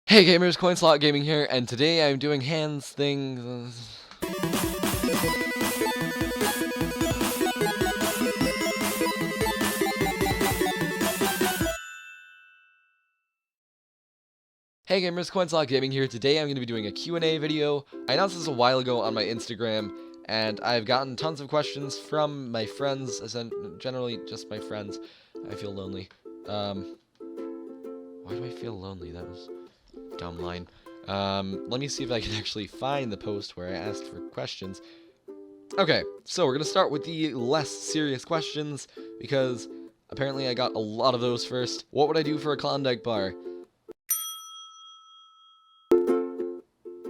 Hey gamers, CoinSlot Gaming here, and today I'm doing hands things. Hey gamers, CoinSlot Gaming here. Today I'm going to be doing a Q&A video. I announced this a while ago on my Instagram, and I've gotten tons of questions from my friends, generally just my friends. I feel lonely. Why do I feel lonely? That was a dumb line. Let me see if I can actually find the post where I asked for questions. Okay, so we're going to start with the less serious questions, because apparently I got a lot of those first. What would I do for a Klondike bar?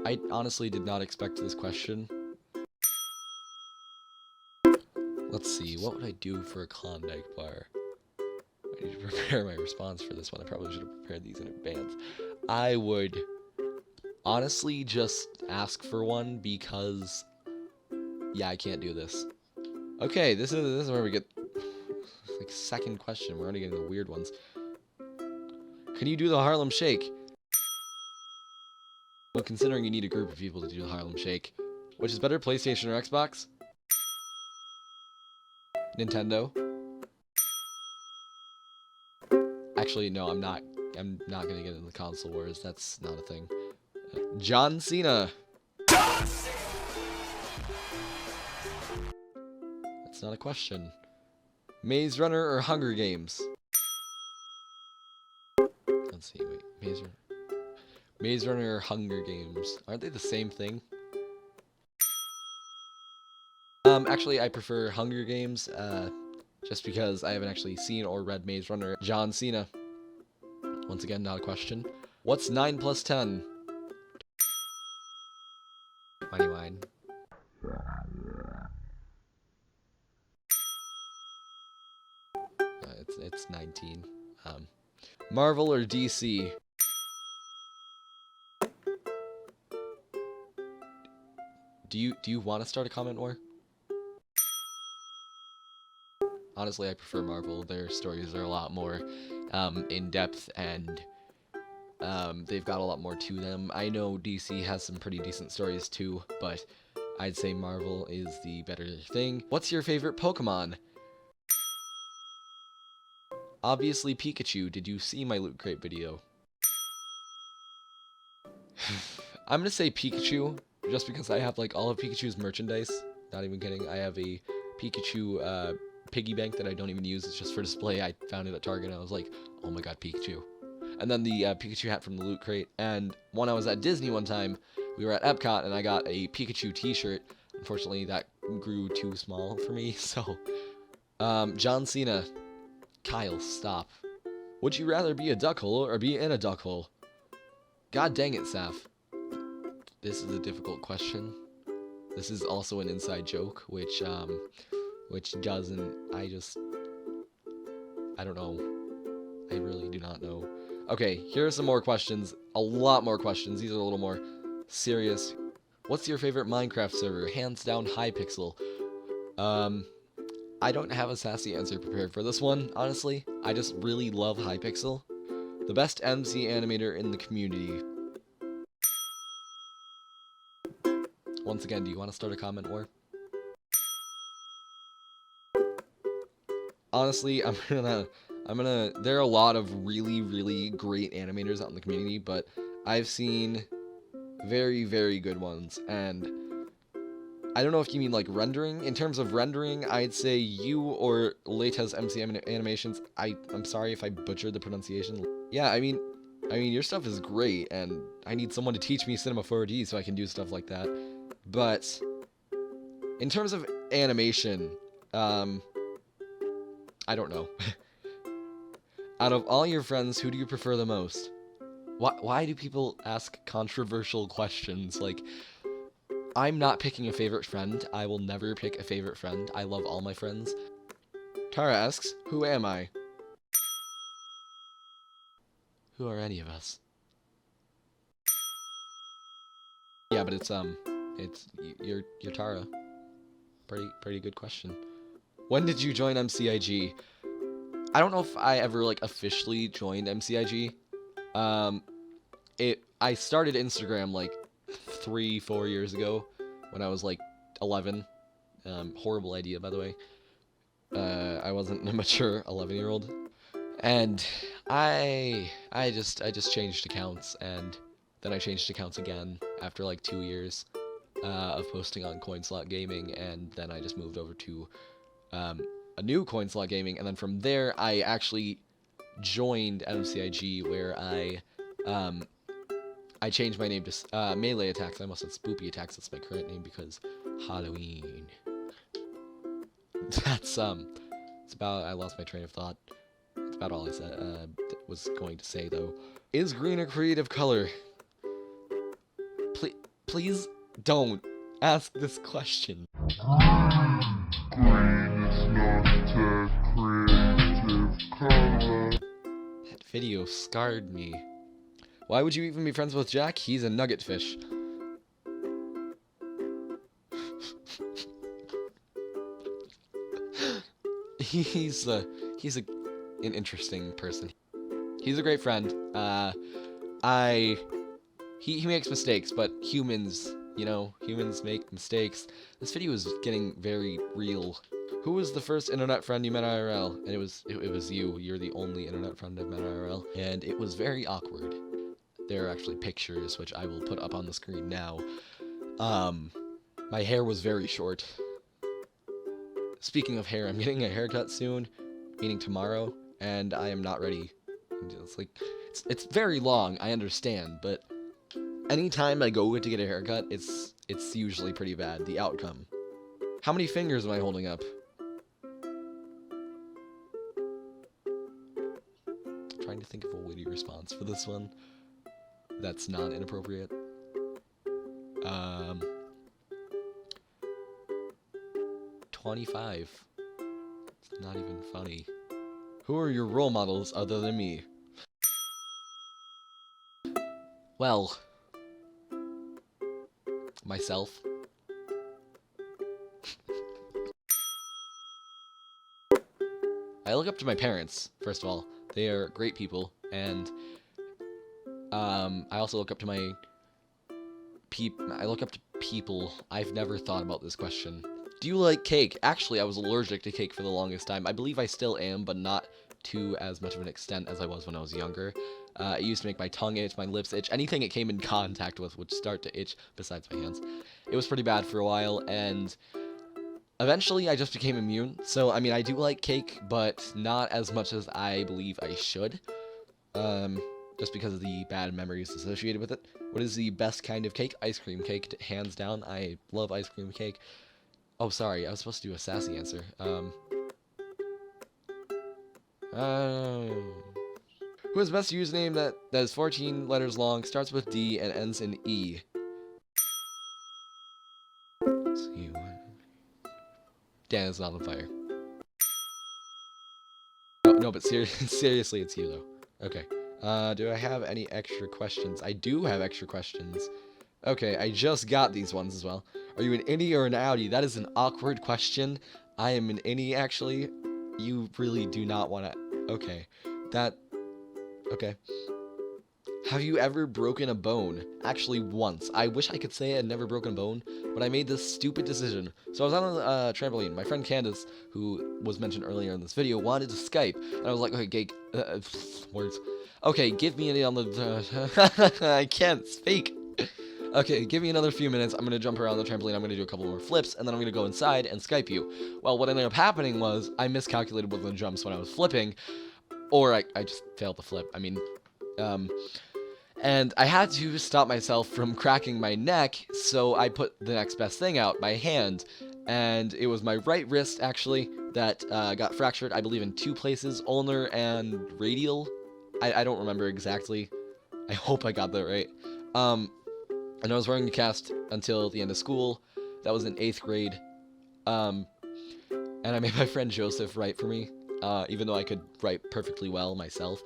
I honestly did not expect this question. Let's see, what would I do for a Klondike bar? I need to prepare my response for this one. I probably should have prepared these in advance. I would honestly just ask for one because, yeah, I can't do this. Okay, this is where we get like second question. We're already getting the weird ones. Can you do the Harlem Shake? Well, considering you need a group of people to do the Harlem Shake, which is better, PlayStation or Xbox? Nintendo? Actually, no, I'm not gonna get into the console wars. That's not a thing. John Cena. That's not a question. Maze Runner or Hunger Games? Let's see. Wait, Maze Runner or Hunger Games? Aren't they the same thing? Actually, I prefer Hunger Games. Just because I haven't actually seen or read Maze Runner. John Cena. Once again, not a question. What's 9 plus 10? 21. It's 19. Marvel or DC? Do you want to start a comment war? Honestly, I prefer Marvel. Their stories are a lot more in depth, and they've got a lot more to them. I know DC has some pretty decent stories too, but I'd say Marvel is the better thing. What's your favorite Pokemon? Obviously Pikachu. Did you see my Loot Crate video? I'm gonna say Pikachu, just because I have like all of Pikachu's merchandise. Not even kidding. I have a Pikachu piggy bank that I don't even use. It's just for display. I found it at Target and I was like, oh my god, Pikachu. And then the Pikachu hat from the Loot Crate. And when I was at Disney one time, we were at Epcot and I got a Pikachu t-shirt. Unfortunately, that grew too small for me, so... John Cena. Kyle, stop. Would you rather be a duck hole or be in a duck hole? God dang it, Saf. This is a difficult question. This is also an inside joke, which doesn't... I don't know. I really do not know. Okay, here are some more questions. A lot more questions. These are a little more serious. What's your favorite Minecraft server? Hands down, Hypixel. I don't have a sassy answer prepared for this one, honestly. I just really love Hypixel. The best MC animator in the community. Once again, do you want to start a comment war? Honestly, there are a lot of really, really great animators out in the community, but I've seen very, very good ones, and I don't know if you mean like rendering. In terms of rendering, I'd say you or Latez MC Animations. I'm sorry if I butchered the pronunciation. Yeah, I mean your stuff is great, and I need someone to teach me Cinema 4D so I can do stuff like that. But in terms of animation, I don't know. Out of all your friends, who do you prefer the most? Why do people ask controversial questions? Like, I'm not picking a favorite friend. I will never pick a favorite friend. I love all my friends. Tara asks, who am I? Who are any of us? Yeah, but you're Tara. Pretty good question. When did you join MCIG? I don't know if I ever like officially joined MCIG. I started Instagram like 3-4 years ago when I was like 11. Horrible idea, by the way. I wasn't a mature 11-year-old, and I just changed accounts, and then I changed accounts again after like 2 years of posting on CoinSlot Gaming, and then I just moved over to a new CoinSlot Gaming, and then from there I actually joined MCIG, where I changed my name to Melee Attacks. I almost said Spoopy Attacks. That's my current name because Halloween. That's it's about. I lost my train of thought. That's about all I said. Was going to say though. Is green a creative color? Please don't ask this question. Green is not a creative color. That video scarred me. Why would you even be friends with Jack? He's a nugget fish. He's an interesting person. He's a great friend. He makes mistakes, but humans, you know, humans make mistakes. This video is getting very real. Who was the first internet friend you met IRL? And it was you. You're the only internet friend I've met IRL, and it was very awkward. There are actually pictures, which I will put up on the screen now. My hair was very short. Speaking of hair, I'm getting a haircut soon, meaning tomorrow, and I am not ready. It's very long, I understand, but anytime I go to get a haircut, it's usually pretty bad, the outcome. How many fingers am I holding up? I'm trying to think of a witty response for this one that's not inappropriate. 25. It's not even funny. Who are your role models other than me? Well, myself. I look up to my parents, first of all. They are great people, and I also look up to I look up to people. I've never thought about this question. Do you like cake? Actually, I was allergic to cake for the longest time. I believe I still am, but not to as much of an extent as I was when I was younger. It used to make my tongue itch, my lips itch. Anything it came in contact with would start to itch, besides my hands. It was pretty bad for a while, and eventually I just became immune. So, I mean, I do like cake, but not as much as I believe I should. Just because of the bad memories associated with it. What is the best kind of cake? Ice cream cake, hands down. I love ice cream cake. Oh, sorry, I was supposed to do a sassy answer. Who has the best username that is 14 letters long, starts with D, and ends in E? Dan is not on fire. No, but seriously, it's you, though. Okay. Do I have any extra questions? I do have extra questions. Okay, I just got these ones as well. Are you an innie or an outie? That is an awkward question. I am an innie, actually. You really do not want to... Okay. Okay. Have you ever broken a bone? Actually, once. I wish I could say I had never broken a bone, but I made this stupid decision. So I was on a trampoline. My friend Candace, who was mentioned earlier in this video, wanted to Skype. And I was like, okay, words. Okay, give me any on the... I can't speak. Okay, give me another few minutes. I'm going to jump around the trampoline. I'm going to do a couple more flips, and then I'm going to go inside and Skype you. Well, what ended up happening was I miscalculated with the jumps when I was flipping, or I just failed the flip. I mean, and I had to stop myself from cracking my neck, so I put the next best thing out, my hand, and it was my right wrist, actually, that got fractured, I believe, in 2 places, ulnar and radial. I don't remember exactly. I hope I got that right. And I was wearing a cast until the end of school. That was in 8th grade. And I made my friend Joseph write for me, even though I could write perfectly well myself.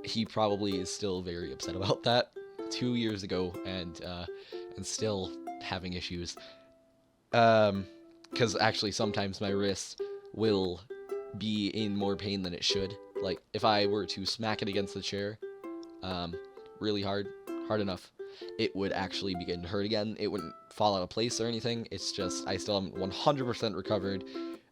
He probably is still very upset about that 2 years ago, and still having issues. Because actually sometimes my wrist will be in more pain than it should. Like, if I were to smack it against the chair, really hard, hard enough, it would actually begin to hurt again. It wouldn't fall out of place or anything. It's just I still haven't 100% recovered.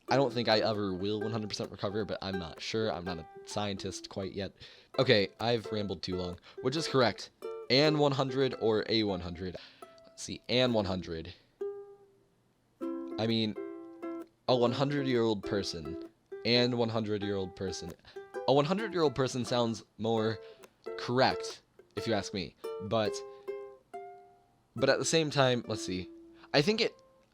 I don't think I ever will 100% recover, but I'm not sure. I'm not a scientist quite yet. Okay, I've rambled too long. Which is correct? An 100 or a 100? Let's see, an 100. I mean, a 100-year-old person. And 100-year-old person. A 100-year-old person sounds more correct, if you ask me. But at the same time, let's see. I think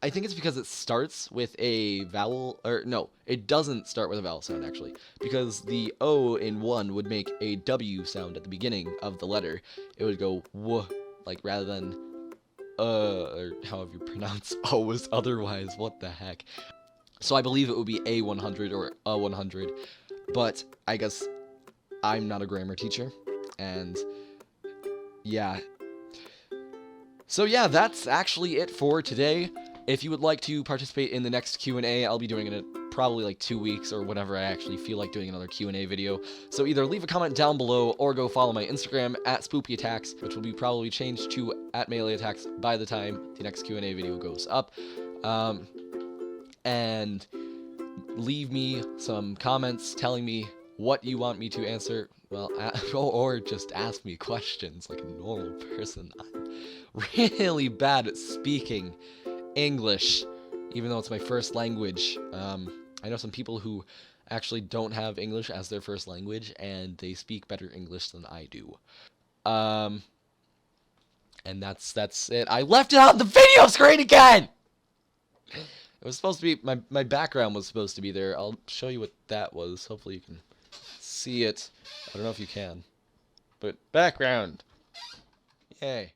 it's because it starts with a vowel, or no, it doesn't start with a vowel sound actually, because the O in one would make a W sound at the beginning of the letter. It would go w, like rather than or however you pronounce O's otherwise. What the heck? So I believe it would be a 100 or a 100, but I guess I'm not a grammar teacher, and yeah. So yeah, that's actually it for today. If you would like to participate in the next Q&A, I'll be doing it in probably like 2 weeks or whenever I actually feel like doing another Q&A video. So either leave a comment down below or go follow my Instagram at SpoopyAttacks, which will be probably changed to at MeleeAttacks by the time the next Q&A video goes up. And leave me some comments telling me what you want me to answer. Well, or just ask me questions like a normal person. I'm really bad at speaking English, even though it's my first language. I know some people who actually don't have English as their first language, and they speak better English than I do. And that's it. I left it on the video screen again! It was supposed to be, my background was supposed to be there. I'll show you what that was. Hopefully you can see it. I don't know if you can. But background. Yay.